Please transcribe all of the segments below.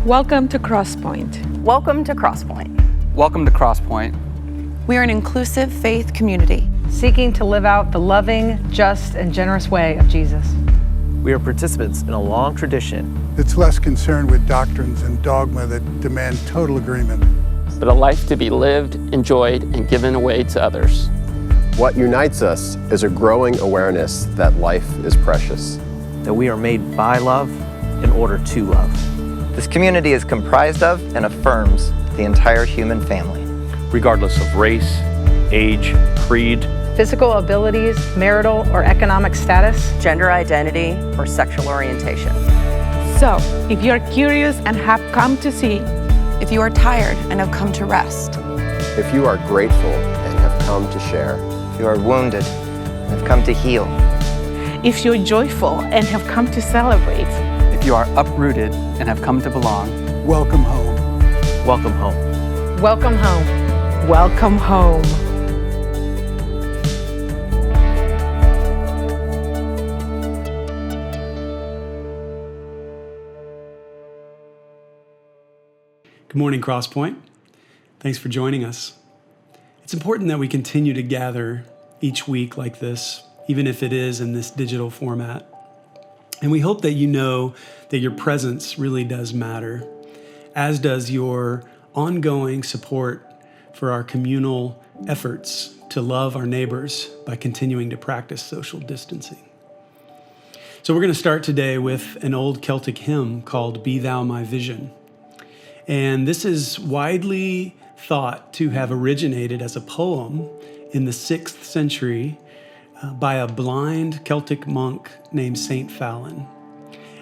Welcome to Crosspoint. Welcome to Crosspoint. Welcome to Crosspoint. We are an inclusive faith community seeking to live out the loving, just, and generous way of Jesus. We are participants in a long tradition. It's less concerned with doctrines and dogma that demand total agreement, but a life to be lived, enjoyed, and given away to others. What unites us is a growing awareness that life is precious. That we are made by love in order to love. This community is comprised of and affirms the entire human family, regardless of race, age, creed, physical abilities, marital or economic status, gender identity, or sexual orientation. So, if you're curious and have come to see, if you are tired and have come to rest, if you are grateful and have come to share, if you are wounded and have come to heal, if you're joyful and have come to celebrate, if you are uprooted and have come to belong, welcome home. Welcome home. Welcome home. Welcome home. Good morning, Crosspoint. Thanks for joining us. It's important that we continue to gather each week like this, even if it is in this digital format. And we hope that you know that your presence really does matter, as does your ongoing support for our communal efforts to love our neighbors by continuing to practice social distancing. So we're going to start today with an old Celtic hymn called Be Thou My Vision. And this is widely thought to have originated as a poem in the 6th century by a blind Celtic monk named Saint Fallon.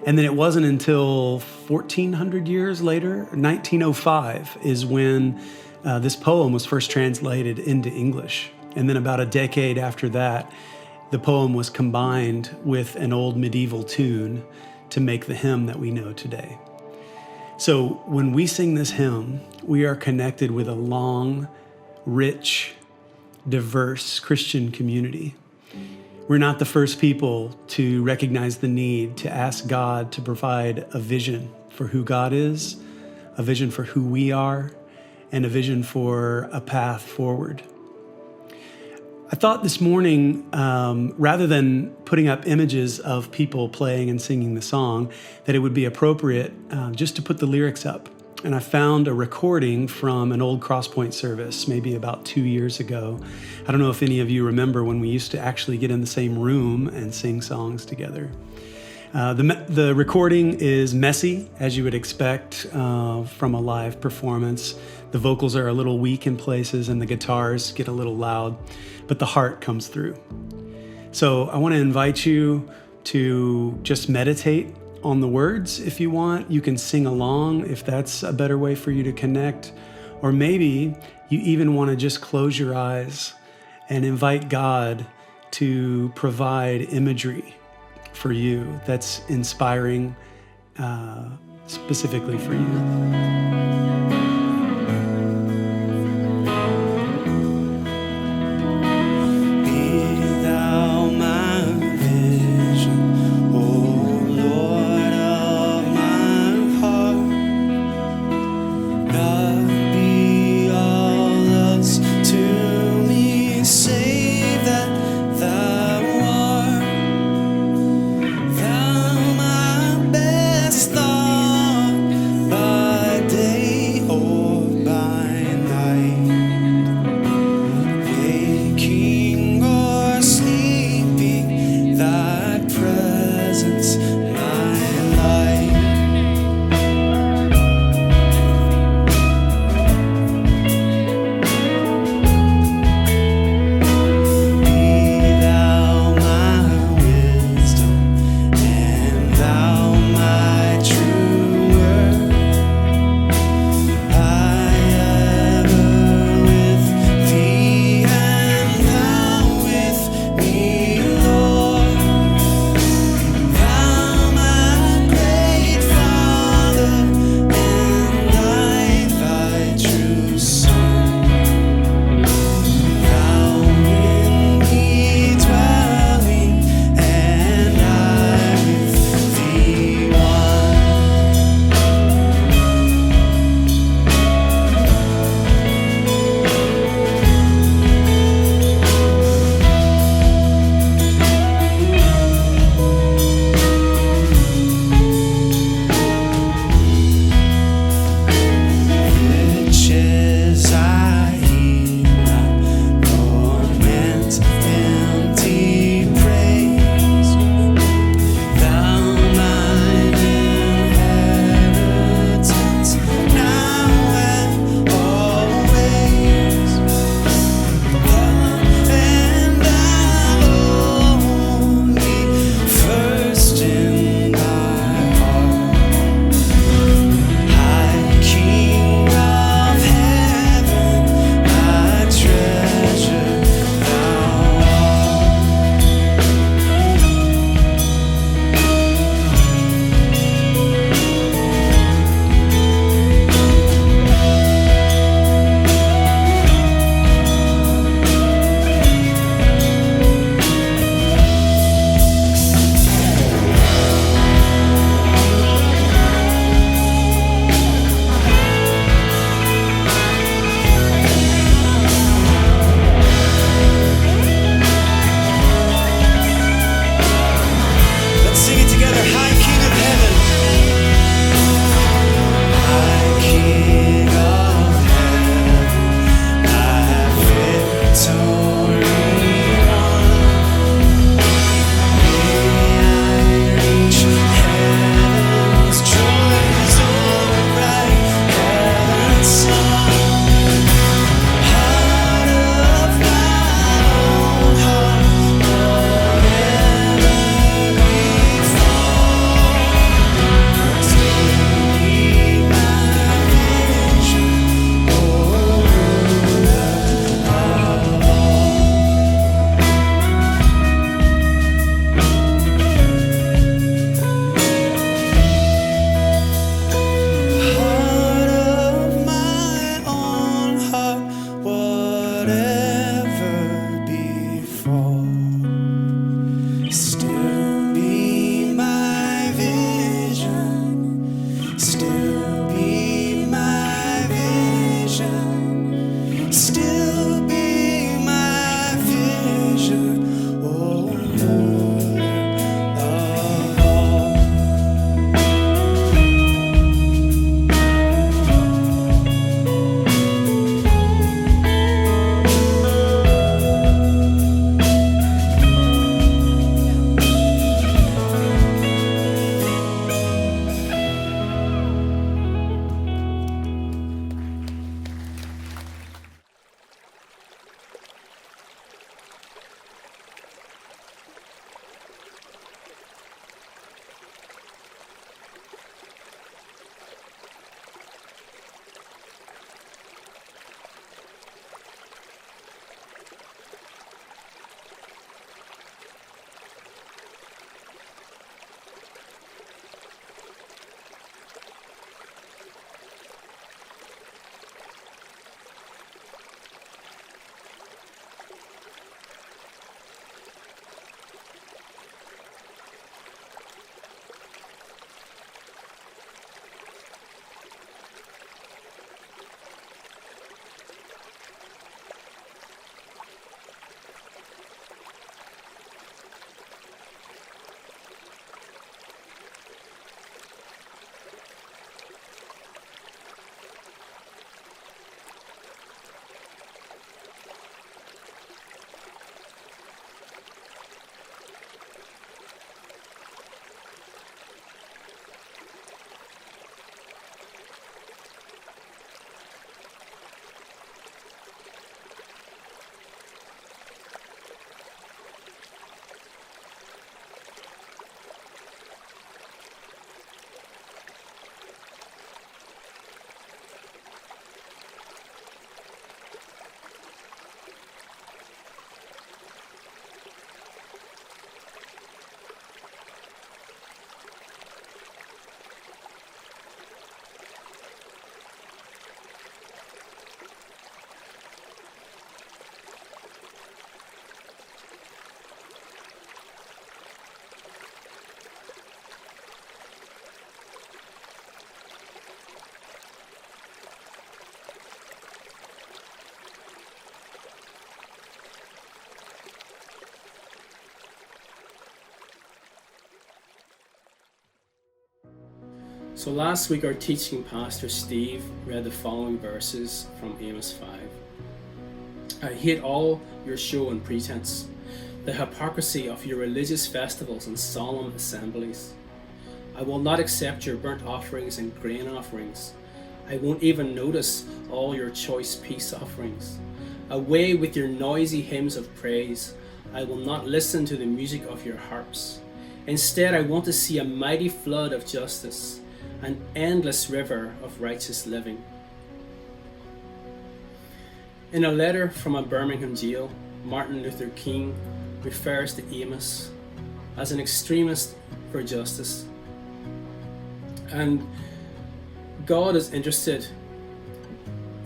And then it wasn't until 1400 years later, 1905, is when this poem was first translated into English. And then about a decade after that, the poem was combined with an old medieval tune to make the hymn that we know today. So when we sing this hymn, we are connected with a long, rich, diverse Christian community. We're not the first people to recognize the need to ask God to provide a vision for who God is, a vision for who we are, and a vision for a path forward. I thought this morning, rather than putting up images of people playing and singing the song, that it would be appropriate just to put the lyrics up. And I found a recording from an old Crosspoint service, maybe about 2 years ago. I don't know if any of you remember when we used to actually get in the same room and sing songs together. The recording is messy, as you would expect from a live performance. The vocals are a little weak in places and the guitars get a little loud, but the heart comes through. So I want to invite you to just meditate on the words if you want. You can sing along if that's a better way for you to connect. Or maybe you even want to just close your eyes and invite God to provide imagery for you that's inspiring specifically for you. Thou my best thought, by still be my vision. Oh, So last week our teaching pastor Steve read the following verses from Amos 5. I hate all your show and pretense, the hypocrisy of your religious festivals and solemn assemblies. I will not accept your burnt offerings and grain offerings. I won't even notice all your choice peace offerings. Away with your noisy hymns of praise. I will not listen to the music of your harps. Instead, I want to see a mighty flood of justice, an endless river of righteous living. In a letter from a Birmingham jail, Martin Luther King refers to Amos as an extremist for justice. And God is interested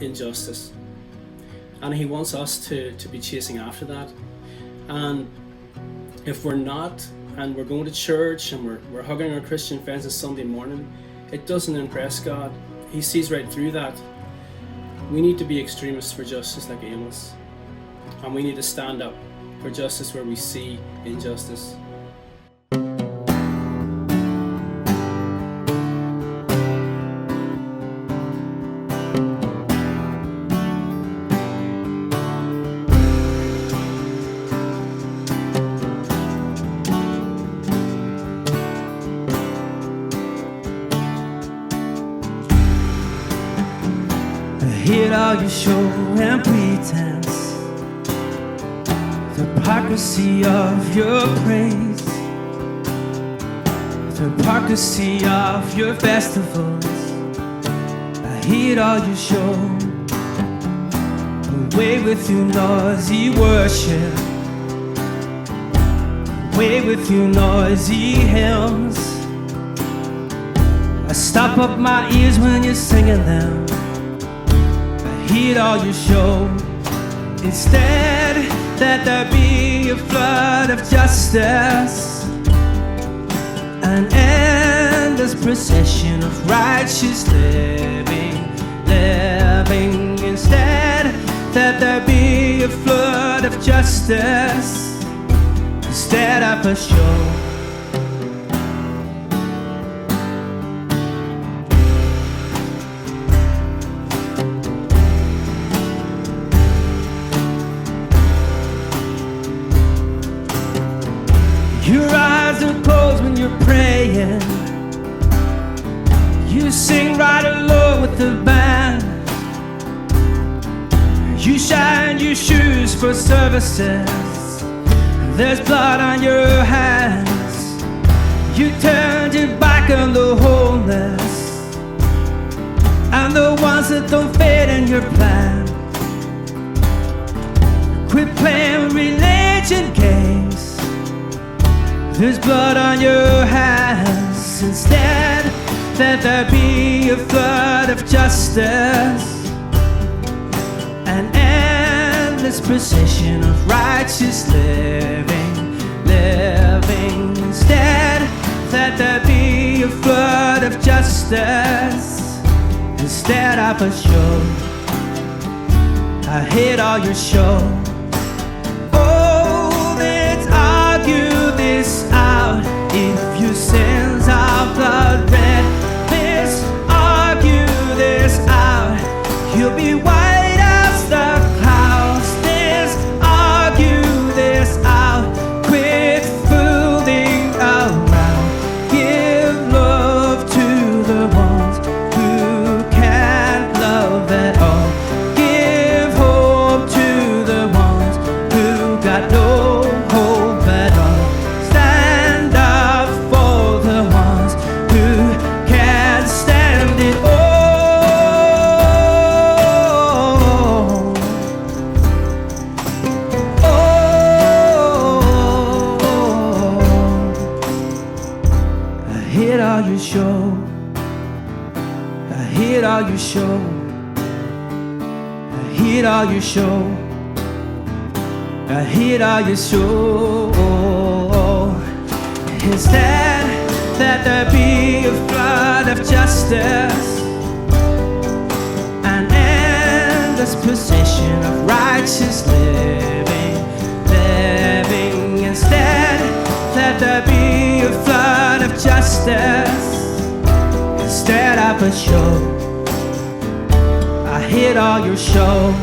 in justice, and He wants us to be chasing after that. And if we're not, and we're going to church and we're hugging our Christian friends on Sunday morning, it doesn't impress God. He sees right through that. We need to be extremists for justice like Amos, and we need to stand up for justice where we see injustice. All your show and pretense, the hypocrisy of your praise, the hypocrisy of your festivals. I hate all your show. Away with your noisy worship, away with your noisy hymns. I stop up my ears when you're singing them. Heed all your show. Instead, let there be a flood of justice, an endless procession of righteous living. Instead, justice instead of a show. Your eyes are closed when you're praying. You sing right along with the band. You shine your shoes for services. There's blood on your hands. You turned your back on the homeless and the ones that don't fit in your plan. Quit playing religion games. There's blood on your hands. Instead, let there be a flood of justice, an endless procession of righteous living. Instead, let there be a flood of justice instead of a show. I hate all your show. Oh, let's argue this out. If your sins are blood red, let's argue this out. You'll be white as the clouds. Let's argue this out. Quit fooling around. Give love to the ones who can't love at all. Give hope to the ones who got no hope at all. Stand up for the ones who can't stand it all. I hate all your show. I hate all your show. I hate all your show. I hate all your show. Instead, let there be a flood of justice, an endless procession of righteous living. Instead, let there be a flood of justice instead of a show. I hate all your show.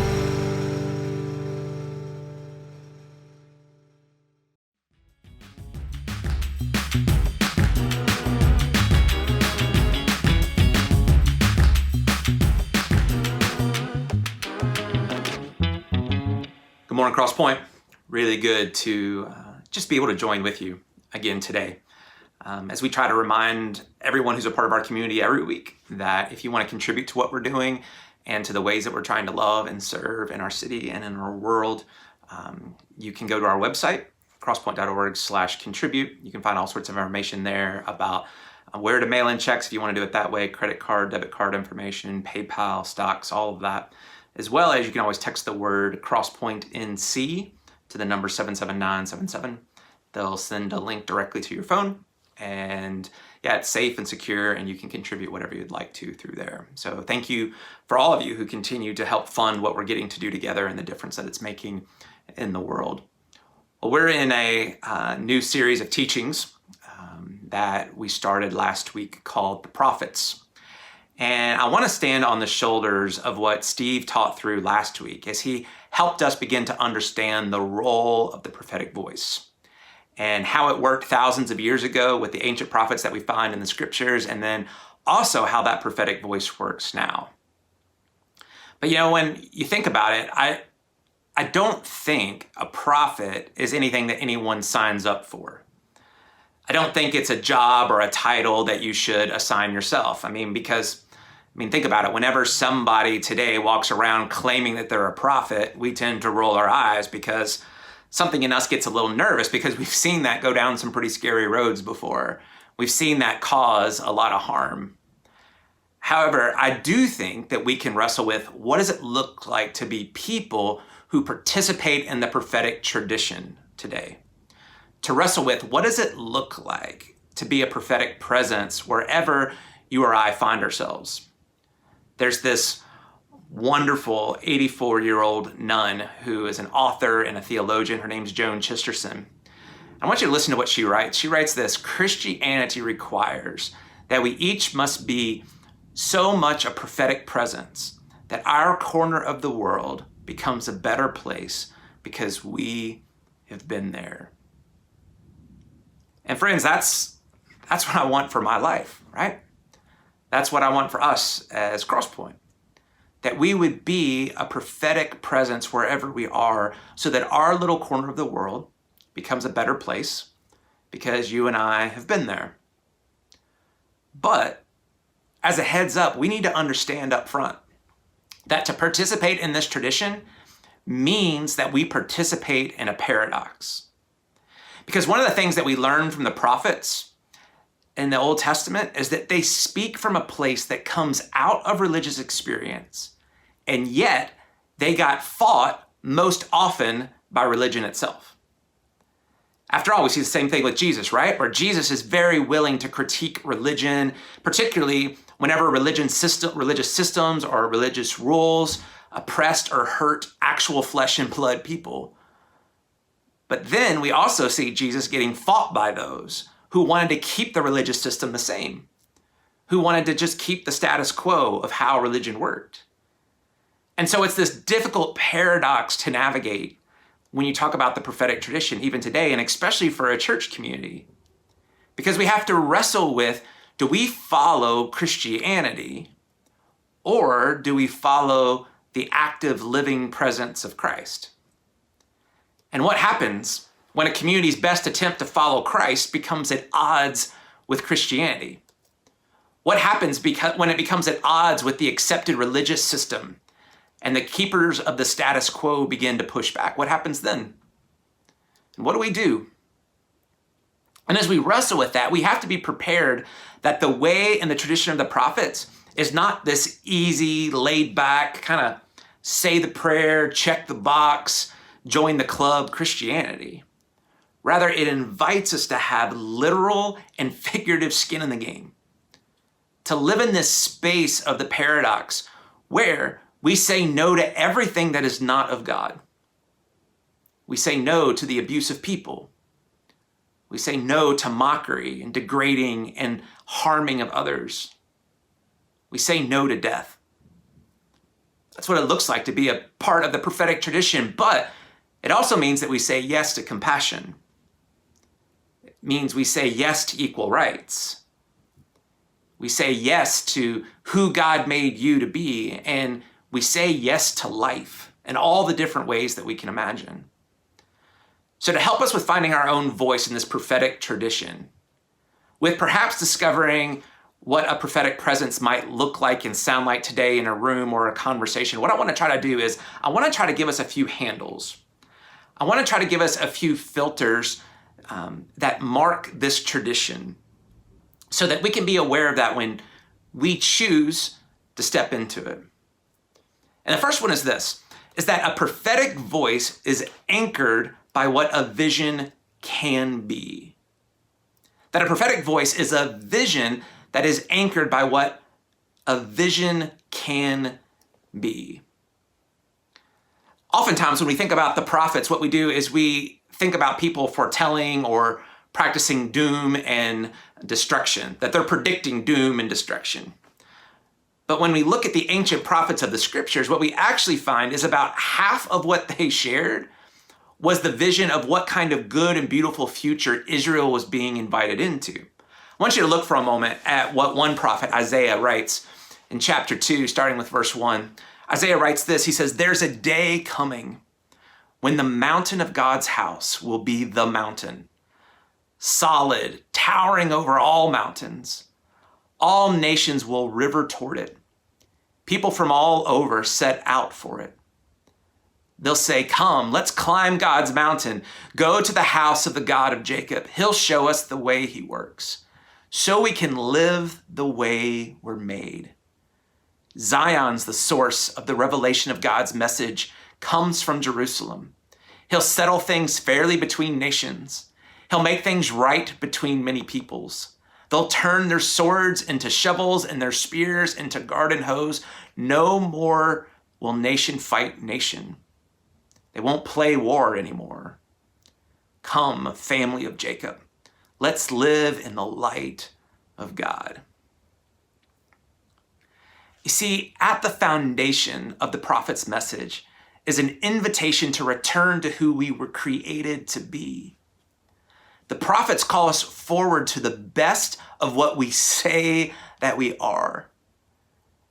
Good morning, Cross Point. Really good to just be able to join with you again today as we try to remind everyone who's a part of our community every week that if you want to contribute to what we're doing and to the ways that we're trying to love and serve in our city and in our world, you can go to our website, crosspoint.org/contribute. You can find all sorts of information there about where to mail in checks if you want to do it that way, credit card, debit card information, PayPal, stocks, all of that. As well as you can always text the word Crosspoint NC to the number 77977. They'll send a link directly to your phone. And yeah, it's safe and secure, and you can contribute whatever you'd like to through there. So thank you for all of you who continue to help fund what we're getting to do together and the difference that it's making in the world. Well, we're in a new series of teachings that we started last week called The Prophets. And I want to stand on the shoulders of what Steve taught through last week as he helped us begin to understand the role of the prophetic voice and how it worked thousands of years ago with the ancient prophets that we find in the scriptures, and then also how that prophetic voice works now. But you know, when you think about it, I don't think a prophet is anything that anyone signs up for. I don't think it's a job or a title that you should assign yourself. Think about it. Whenever somebody today walks around claiming that they're a prophet, we tend to roll our eyes because something in us gets a little nervous because we've seen that go down some pretty scary roads before. We've seen that cause a lot of harm. However, I do think that we can wrestle with what does it look like to be people who participate in the prophetic tradition today? To wrestle with what does it look like to be a prophetic presence wherever you or I find ourselves? There's this wonderful 84-year-old nun who is an author and a theologian. Her name's Joan Chisterson. I want you to listen to what she writes. She writes this: Christianity requires that we each must be so much a prophetic presence that our corner of the world becomes a better place because we have been there. And friends, that's what I want for my life, right? That's what I want for us as Crosspoint. That we would be a prophetic presence wherever we are so that our little corner of the world becomes a better place because you and I have been there. But as a heads up, we need to understand up front that to participate in this tradition means that we participate in a paradox. Because one of the things that we learn from the prophets in the Old Testament is that they speak from a place that comes out of religious experience, and yet they got fought most often by religion itself. After all, we see the same thing with Jesus, right? Where Jesus is very willing to critique religion, particularly whenever religious systems or religious rules oppressed or hurt actual flesh and blood people. But then we also see Jesus getting fought by those who wanted to keep the religious system the same, who wanted to just keep the status quo of how religion worked. And so it's this difficult paradox to navigate when you talk about the prophetic tradition, even today, and especially for a church community. Because we have to wrestle with, do we follow Christianity or do we follow the active living presence of Christ? And what happens when a community's best attempt to follow Christ becomes at odds with Christianity? What happens when it becomes at odds with the accepted religious system and the keepers of the status quo begin to push back? What happens then? And what do we do? And as we wrestle with that, we have to be prepared that the way in the tradition of the prophets is not this easy, laid back, kind of say the prayer, check the box, join the club Christianity. Rather, it invites us to have literal and figurative skin in the game, to live in this space of the paradox where we say no to everything that is not of God. We say no to the abuse of people. We say no to mockery and degrading and harming of others. We say no to death. That's what it looks like to be a part of the prophetic tradition, but it also means that we say yes to compassion. It means we say yes to equal rights. We say yes to who God made you to be, and we say yes to life in all the different ways that we can imagine. So to help us with finding our own voice in this prophetic tradition, with perhaps discovering what a prophetic presence might look like and sound like today in a room or a conversation, what I want to try to do is I want to try to give us a few handles. I want to try to give us a few filters that mark this tradition so that we can be aware of that when we choose to step into it. And the first one is this, is that a prophetic voice is anchored by what a vision can be. That a prophetic voice is a vision that is anchored by what a vision can be. Oftentimes when we think about the prophets, what we do is we think about people foretelling or practicing doom and destruction, that they're predicting doom and destruction. But when we look at the ancient prophets of the scriptures, what we actually find is about half of what they shared was the vision of what kind of good and beautiful future Israel was being invited into. I want you to look for a moment at what one prophet, Isaiah, writes in chapter 2, starting with verse 1. Isaiah writes this, he says, "There's a day coming when the mountain of God's house will be the mountain, solid, towering over all mountains. All nations will river toward it. People from all over set out for it. They'll say, 'Come, let's climb God's mountain. Go to the house of the God of Jacob. He'll show us the way he works, so we can live the way we're made.' Zion's the source of the revelation of God's message comes from Jerusalem. He'll settle things fairly between nations. He'll make things right between many peoples. They'll turn their swords into shovels and their spears into garden hoes. No more will nation fight nation. They won't play war anymore. Come, family of Jacob, let's live in the light of God. You see, at the foundation of the prophet's message is an invitation to return to who we were created to be. The prophets call us forward to the best of what we say that we are.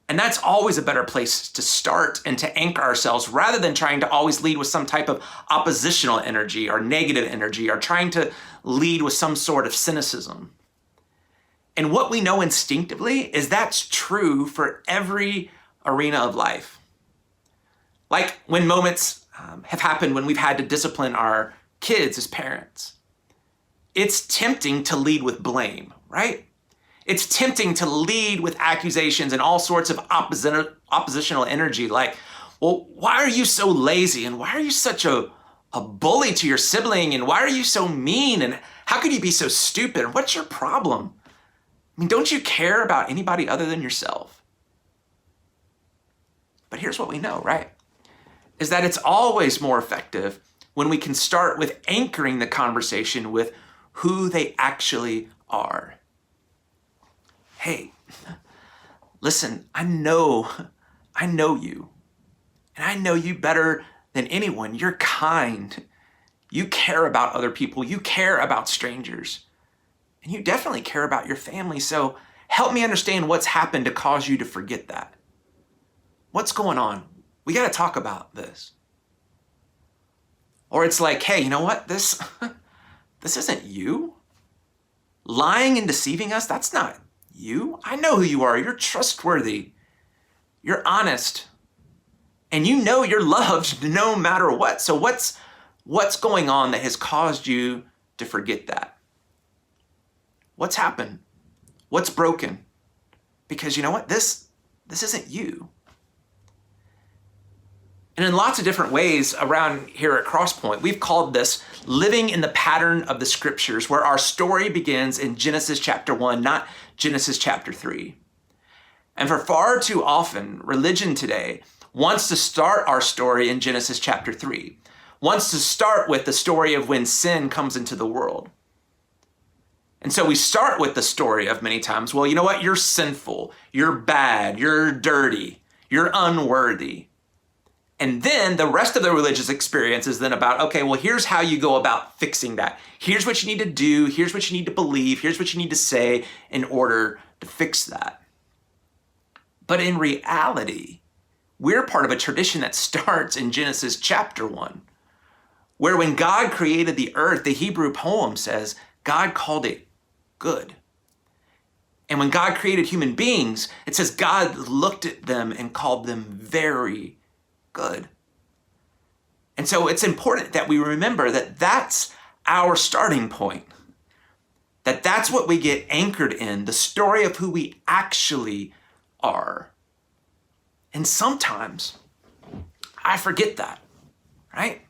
And that's always a better place to start and to anchor ourselves rather than trying to always lead with some type of oppositional energy or negative energy or trying to lead with some sort of cynicism. And what we know instinctively is that's true for every arena of life. Like when moments have happened when we've had to discipline our kids as parents. It's tempting to lead with blame, right? It's tempting to lead with accusations and all sorts of oppositional energy like, well, why are you so lazy? And why are you such a bully to your sibling? And why are you so mean? And how could you be so stupid? And what's your problem? I mean, don't you care about anybody other than yourself? But here's what we know, right? Is that it's always more effective when we can start with anchoring the conversation with who they actually are. Hey, listen, I know you. And I know you better than anyone. You're kind. You care about other people. You care about strangers. And you definitely care about your family. So help me understand what's happened to cause you to forget that. What's going on? We got to talk about this. Or it's like, hey, you know what? This isn't you. Lying and deceiving us, that's not you. I know who you are. You're trustworthy. You're honest. And you know you're loved no matter what. So what's going on that has caused you to forget that? What's happened? What's broken? Because you know what? This isn't you. And in lots of different ways around here at Crosspoint, we've called this living in the pattern of the scriptures, where our story begins in Genesis chapter 1, not Genesis chapter 3. And for far too often, religion today wants to start our story in Genesis chapter 3, wants to start with the story of when sin comes into the world. And so we start with the story of many times, well, you know what? You're sinful, you're bad, you're dirty, you're unworthy. And then the rest of the religious experience is then about, okay, well, here's how you go about fixing that. Here's what you need to do. Here's what you need to believe. Here's what you need to say in order to fix that. But in reality, we're part of a tradition that starts in Genesis chapter 1, where when God created the earth, the Hebrew poem says, God called it good. And when God created human beings, it says God looked at them and called them very good. And so it's important that we remember that that's our starting point. That's what we get anchored in, the story of who we actually are. And sometimes I forget that, right?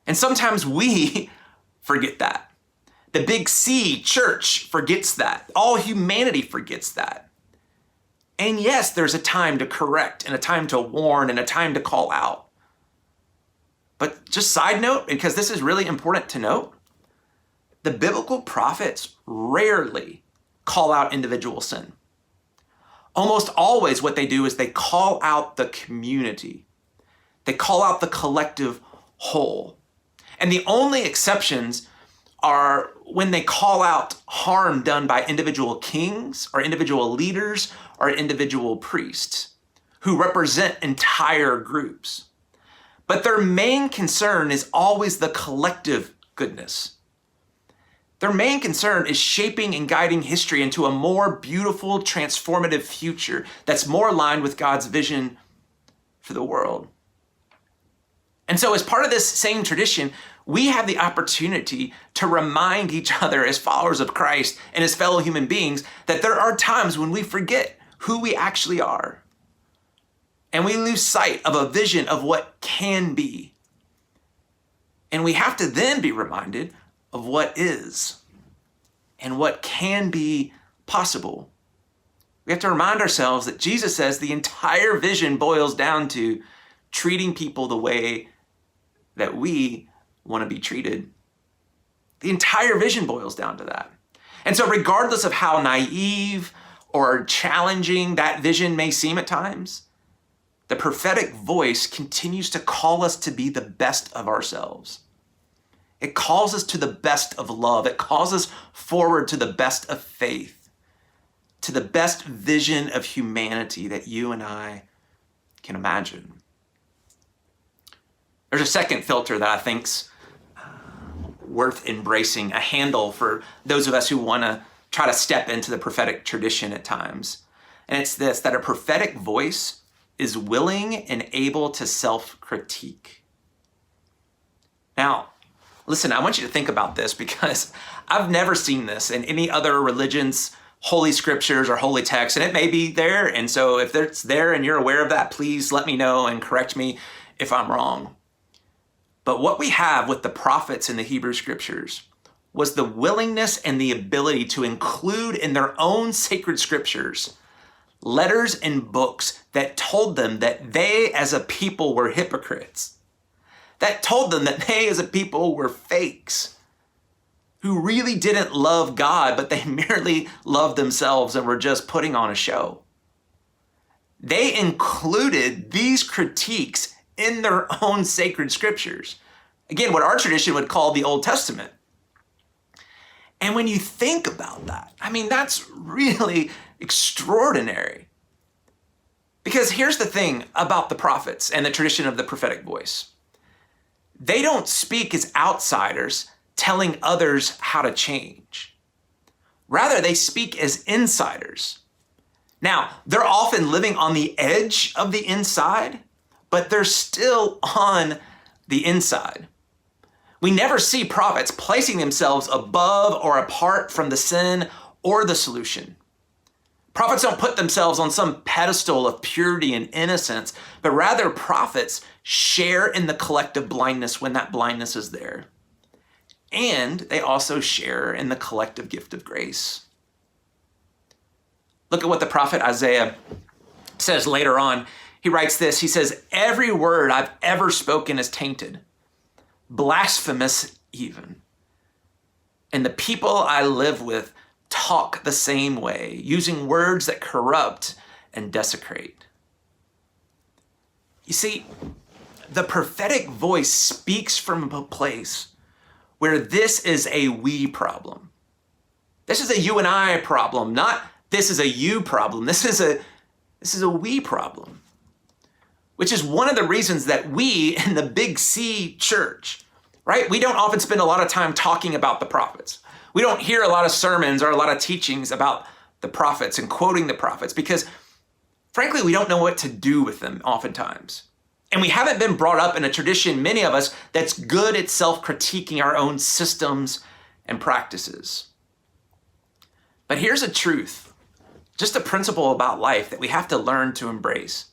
And sometimes we forget that. The big C, church, forgets that. All humanity forgets that. And yes, there's a time to correct and a time to warn and a time to call out. But just side note, because this is really important to note, the biblical prophets rarely call out individual sin. Almost always what they do is they call out the community. They call out the collective whole. And the only exceptions are when they call out harm done by individual kings or individual leaders or individual priests who represent entire groups. But their main concern is always the collective goodness. Their main concern is shaping and guiding history into a more beautiful, transformative future that's more aligned with God's vision for the world. And so as part of this same tradition, we have the opportunity to remind each other as followers of Christ and as fellow human beings that there are times when we forget who we actually are. And we lose sight of a vision of what can be. And we have to then be reminded of what is and what can be possible. We have to remind ourselves that Jesus says the entire vision boils down to treating people the way that we want to be treated. The entire vision boils down to that. And so regardless of how naive or challenging that vision may seem at times, the prophetic voice continues to call us to be the best of ourselves. It calls us to the best of love. It calls us forward to the best of faith, to the best vision of humanity that you and I can imagine. There's a second filter that I think's worth embracing, a handle for those of us who want to try to step into the prophetic tradition at times. And it's this, that a prophetic voice is willing and able to self-critique. Now, listen, I want you to think about this because I've never seen this in any other religion's holy scriptures or holy texts, and it may be there. And so if it's there and you're aware of that, please let me know and correct me if I'm wrong. But what we have with the prophets in the Hebrew scriptures was the willingness and the ability to include in their own sacred scriptures letters and books that told them that they as a people were hypocrites, that told them that they as a people were fakes, who really didn't love God, but they merely loved themselves and were just putting on a show. They included these critiques in their own sacred scriptures. Again, what our tradition would call the Old Testament. And when you think about that, I mean, that's really extraordinary. Because here's the thing about the prophets and the tradition of the prophetic voice. They don't speak as outsiders telling others how to change. Rather, they speak as insiders. Now, they're often living on the edge of the inside, but they're still on the inside. We never see prophets placing themselves above or apart from the sin or the solution. Prophets don't put themselves on some pedestal of purity and innocence, but rather prophets share in the collective blindness when that blindness is there. And they also share in the collective gift of grace. Look at what the prophet Isaiah says later on. He writes this, he says, "Every word I've ever spoken is tainted, blasphemous even. And the people I live with talk the same way, using words that corrupt and desecrate." You see, the prophetic voice speaks from a place where this is a we problem. This is a you and I problem, not this is a you problem. This is a we problem. Which is one of the reasons that we in the Big C church, right? We don't often spend a lot of time talking about the prophets. We don't hear a lot of sermons or a lot of teachings about the prophets and quoting the prophets because frankly, we don't know what to do with them oftentimes. And we haven't been brought up in a tradition, many of us, that's good at self-critiquing our own systems and practices. But here's a truth, just a principle about life that we have to learn to embrace.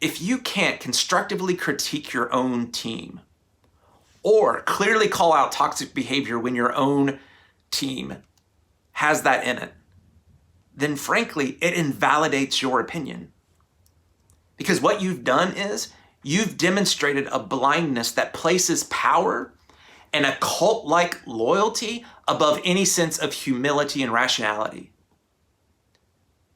If you can't constructively critique your own team or clearly call out toxic behavior when your own team has that in it, then frankly, it invalidates your opinion. Because what you've done is you've demonstrated a blindness that places power and a cult-like loyalty above any sense of humility and rationality.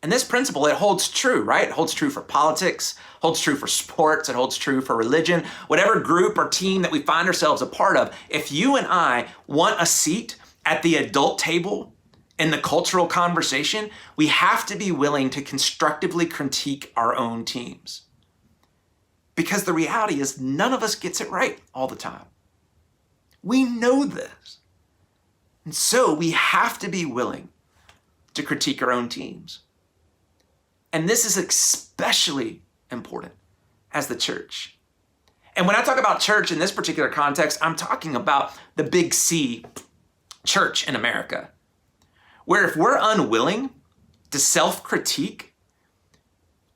And this principle, it holds true, right? It holds true for politics, holds true for sports, it holds true for religion, whatever group or team that we find ourselves a part of. If you and I want a seat at the adult table in the cultural conversation, we have to be willing to constructively critique our own teams. Because the reality is none of us gets it right all the time. We know this. And so we have to be willing to critique our own teams. And this is especially important as the church. And when I talk about church in this particular context, I'm talking about the Big C church in America, where if we're unwilling to self-critique,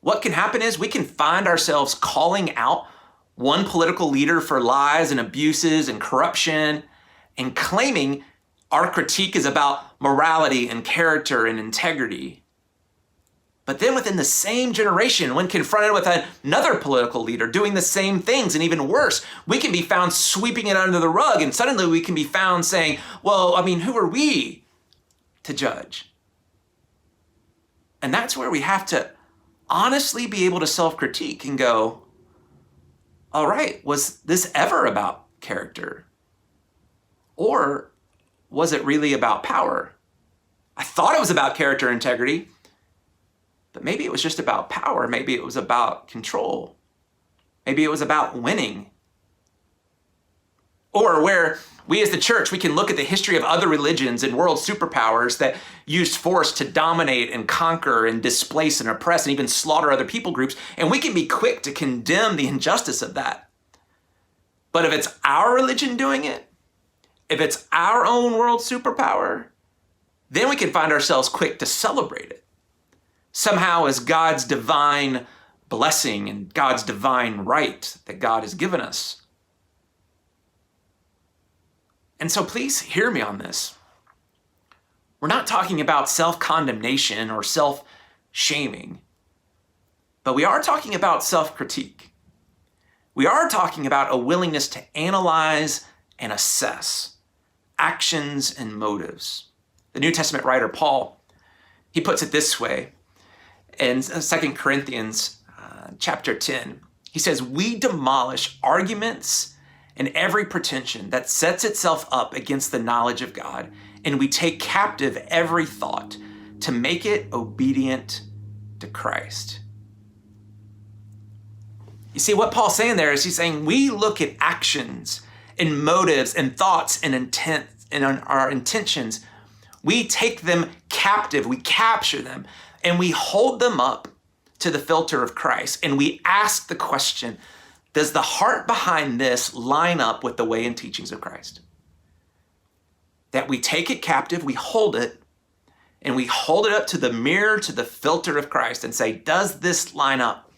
what can happen is we can find ourselves calling out one political leader for lies and abuses and corruption and claiming our critique is about morality and character and integrity. But then within the same generation, when confronted with another political leader doing the same things and even worse, we can be found sweeping it under the rug, and suddenly we can be found saying, well, I mean, who are we to judge? And that's where we have to honestly be able to self-critique and go, all right, was this ever about character? Or was it really about power? I thought it was about character and integrity, but maybe it was just about power. Maybe it was about control. Maybe it was about winning. Or where we as the church, we can look at the history of other religions and world superpowers that used force to dominate and conquer and displace and oppress and even slaughter other people groups, and we can be quick to condemn the injustice of that. But if it's our religion doing it, if it's our own world superpower, then we can find ourselves quick to celebrate it. Somehow as God's divine blessing and God's divine right that God has given us. And so please hear me on this. We're not talking about self-condemnation or self-shaming, but we are talking about self-critique. We are talking about a willingness to analyze and assess actions and motives. The New Testament writer Paul, he puts it this way in 2 Corinthians chapter 10. He says, we demolish arguments and every pretension that sets itself up against the knowledge of God, and we take captive every thought to make it obedient to Christ. You see, what Paul's saying there is he's saying we look at actions and motives and thoughts and intent and our intentions. We take them captive, we capture them, and we hold them up to the filter of Christ. And we ask the question, does the heart behind this line up with the way and teachings of Christ? That we take it captive, we hold it, and we hold it up to the mirror, to the filter of Christ and say, does this line up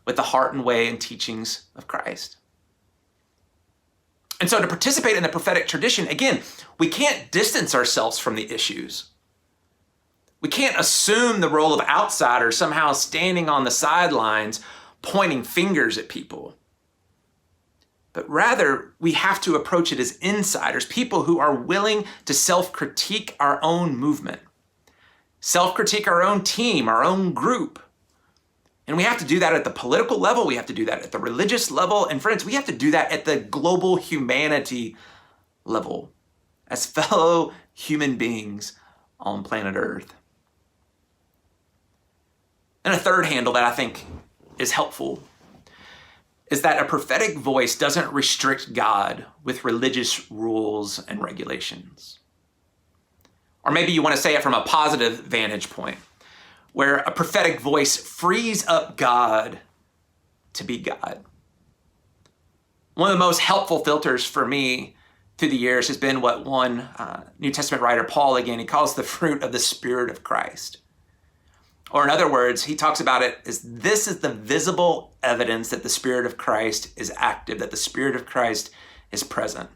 with the heart and way and teachings of Christ? And so to participate in the prophetic tradition, again, we can't distance ourselves from the issues. We can't assume the role of outsider, somehow standing on the sidelines, pointing fingers at people. But rather, we have to approach it as insiders, people who are willing to self-critique our own movement, self-critique our own team, our own group. And we have to do that at the political level. We have to do that at the religious level. And friends, we have to do that at the global humanity level as fellow human beings on planet Earth. And a third handle that I think is helpful is that a prophetic voice doesn't restrict God with religious rules and regulations. Or maybe you want to say it from a positive vantage point, where a prophetic voice frees up God to be God. One of the most helpful filters for me through the years has been what one New Testament writer, Paul, again, he calls the fruit of the Spirit of Christ. Or in other words, he talks about it as this is the visible evidence that the Spirit of Christ is active, that the Spirit of Christ is present.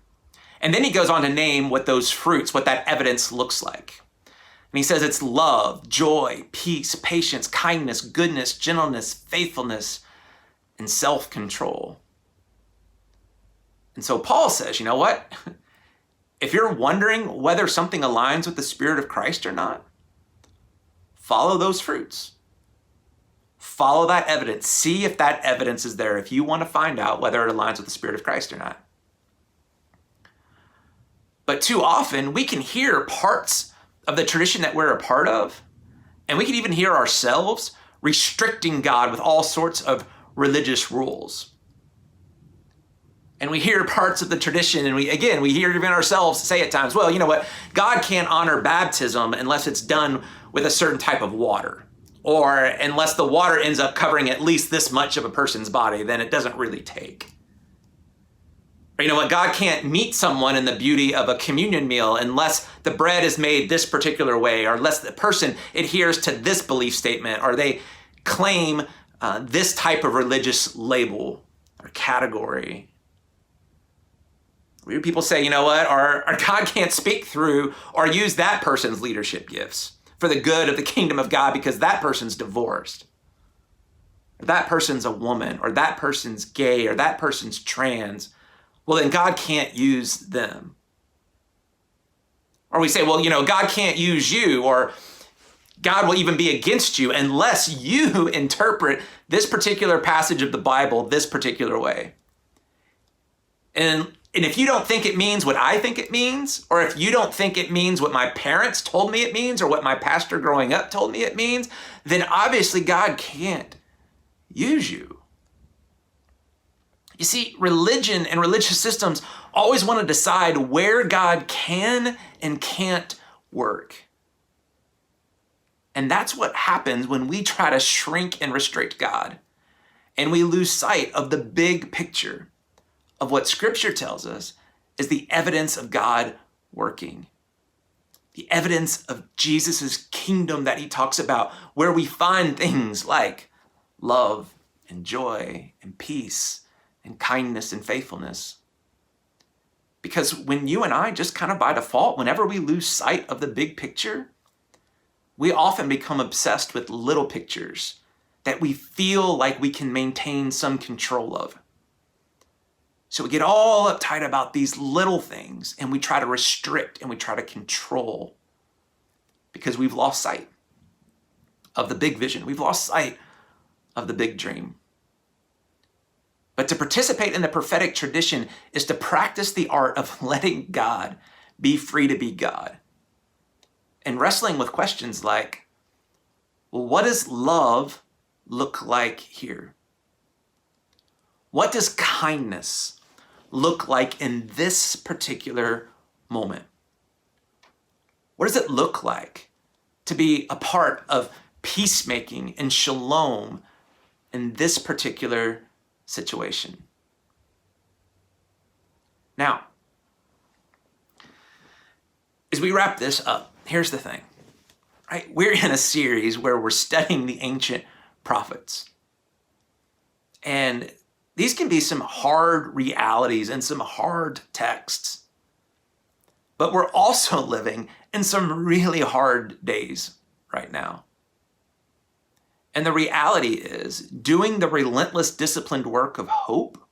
And then he goes on to name what those fruits, what that evidence looks like. And he says it's love, joy, peace, patience, kindness, goodness, gentleness, faithfulness, and self-control. And so Paul says, you know what? If you're wondering whether something aligns with the Spirit of Christ or not, follow those fruits. Follow that evidence. See if that evidence is there if you want to find out whether it aligns with the Spirit of Christ or not. But too often, we can hear parts of the tradition that we're a part of, and we can even hear ourselves restricting God with all sorts of religious rules. And we hear parts of the tradition, and we hear even ourselves say at times, well, you know what? God can't honor baptism unless it's done with a certain type of water, or unless the water ends up covering at least this much of a person's body, then it doesn't really take. Or you know what? God can't meet someone in the beauty of a communion meal unless the bread is made this particular way, or unless the person adheres to this belief statement, or they claim this type of religious label or category. We hear people say, you know what, or God can't speak through or use that person's leadership gifts. for the good of the kingdom of God because that person's divorced, or that person's a woman, or that person's gay, or that person's trans, well, then God can't use them. Or we say, well, God can't use you, or God will even be against you unless you interpret this particular passage of the Bible this particular way. And if you don't think it means what I think it means, or if you don't think it means what my parents told me it means, or what my pastor growing up told me it means, then obviously God can't use you. You see, religion and religious systems always want to decide where God can and can't work. And that's what happens when we try to shrink and restrict God, and we lose sight of the big picture of what Scripture tells us is the evidence of God working. The evidence of Jesus' kingdom that he talks about, where we find things like love and joy and peace and kindness and faithfulness. Because when you and I just kind of by default, whenever we lose sight of the big picture, we often become obsessed with little pictures that we feel like we can maintain some control of. So we get all uptight about these little things and we try to restrict and we try to control because we've lost sight of the big vision. We've lost sight of the big dream. But to participate in the prophetic tradition is to practice the art of letting God be free to be God. And wrestling with questions like, well, what does love look like here? What does kindness look like in this particular moment? What does it look like to be a part of peacemaking and shalom in this particular situation? Now, as we wrap this up, here's the thing, right? We're in a series where we're studying the ancient prophets. And these can be some hard realities and some hard texts. But we're also living in some really hard days right now. And the reality is, doing the relentless, disciplined work of hope,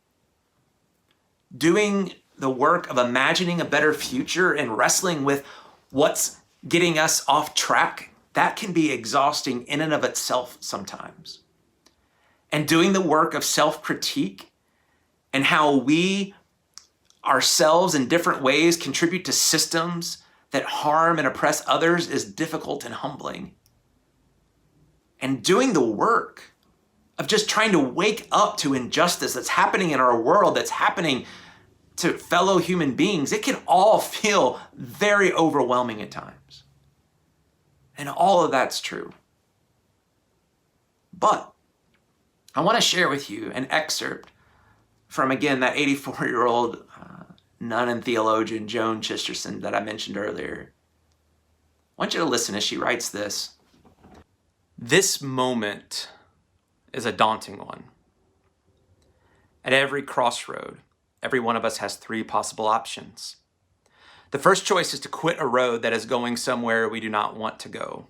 doing the work of imagining a better future and wrestling with what's getting us off track, that can be exhausting in and of itself sometimes. And doing the work of self-critique and how we ourselves in different ways contribute to systems that harm and oppress others is difficult and humbling. And doing the work of just trying to wake up to injustice that's happening in our world, that's happening to fellow human beings, it can all feel very overwhelming at times. And all of that's true. But I want to share with you an excerpt from, again, that 84-year-old nun and theologian, Joan Chitterson, that I mentioned earlier. I want you to listen as she writes this. This moment is a daunting one. At every crossroad, every one of us has three possible options. The first choice is to quit a road that is going somewhere we do not want to go.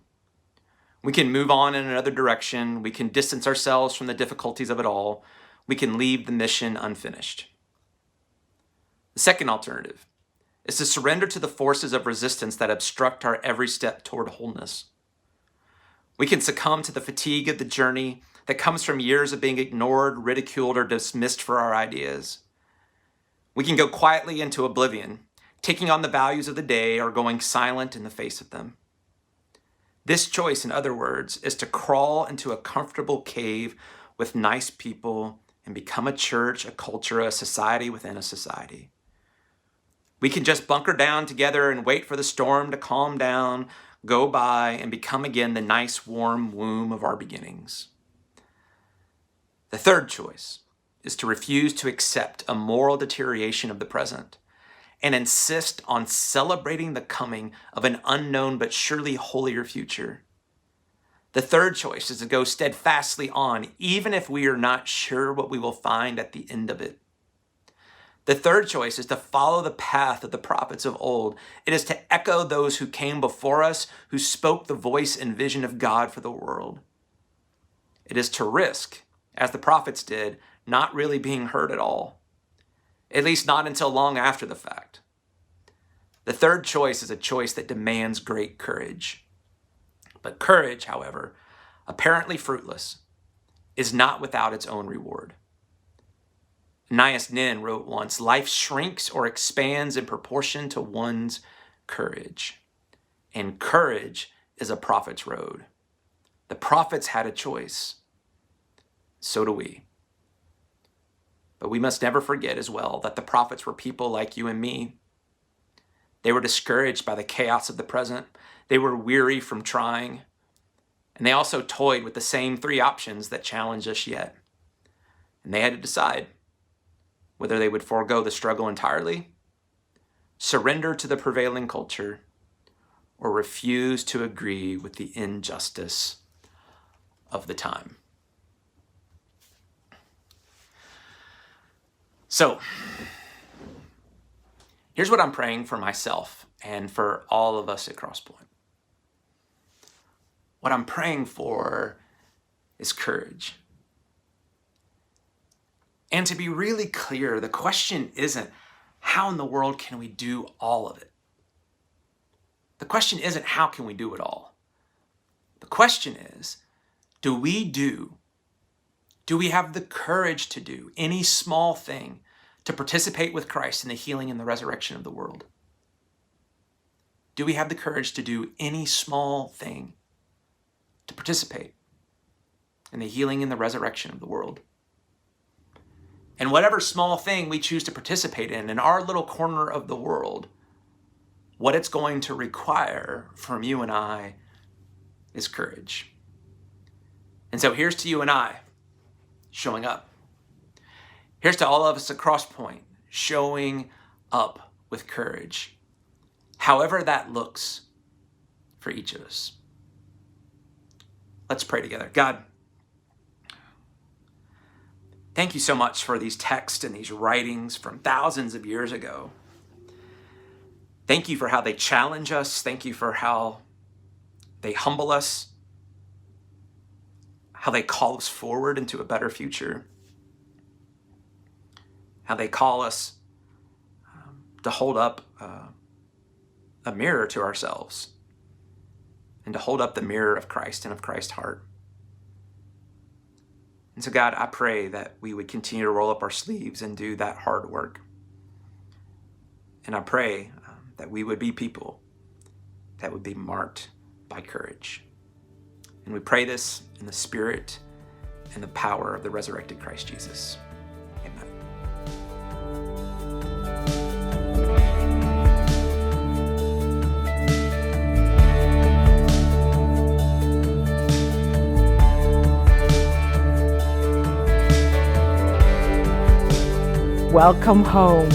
We can move on in another direction. We can distance ourselves from the difficulties of it all. We can leave the mission unfinished. The second alternative is to surrender to the forces of resistance that obstruct our every step toward wholeness. We can succumb to the fatigue of the journey that comes from years of being ignored, ridiculed, or dismissed for our ideas. We can go quietly into oblivion, taking on the values of the day or going silent in the face of them. This choice, in other words, is to crawl into a comfortable cave with nice people and become a church, a culture, a society within a society. We can just bunker down together and wait for the storm to calm down, go by, and become again the nice, warm womb of our beginnings. The third choice is to refuse to accept a moral deterioration of the present and insist on celebrating the coming of an unknown but surely holier future. The third choice is to go steadfastly on, even if we are not sure what we will find at the end of it. The third choice is to follow the path of the prophets of old. It is to echo those who came before us, who spoke the voice and vision of God for the world. It is to risk, as the prophets did, not really being heard at all, at least not until long after the fact. The third choice is a choice that demands great courage. But courage, however, apparently fruitless, is not without its own reward. Anais Nin wrote once, "Life shrinks or expands in proportion to one's courage. And courage is a prophet's road." The prophets had a choice. So do we. But we must never forget as well that the prophets were people like you and me. They were discouraged by the chaos of the present. They were weary from trying. And they also toyed with the same three options that challenge us yet. And they had to decide whether they would forego the struggle entirely, surrender to the prevailing culture, or refuse to agree with the injustice of the time. So, here's what I'm praying for myself and for all of us at Crosspoint. What I'm praying for is courage. And to be really clear, the question isn't, how in the world can we do all of it? The question isn't, how can we do it all? The question is, do we have the courage to do any small thing to participate with Christ in the healing and the resurrection of the world? Do we have the courage to do any small thing to participate in the healing and the resurrection of the world? And whatever small thing we choose to participate in our little corner of the world, what it's going to require from you and I is courage. And so here's to you and I showing up. Here's to all of us at Crosspoint showing up with courage, however that looks for each of us. Let's pray together. God, thank you so much for these texts and these writings from thousands of years ago. Thank you for how they challenge us. Thank you for how they humble us, how they call us forward into a better future, how they call us to hold up a mirror to ourselves and to hold up the mirror of Christ and of Christ's heart. And so, God, I pray that we would continue to roll up our sleeves and do that hard work. And I pray that we would be people that would be marked by courage. And we pray this in the spirit and the power of the resurrected Christ Jesus. Amen. Welcome home.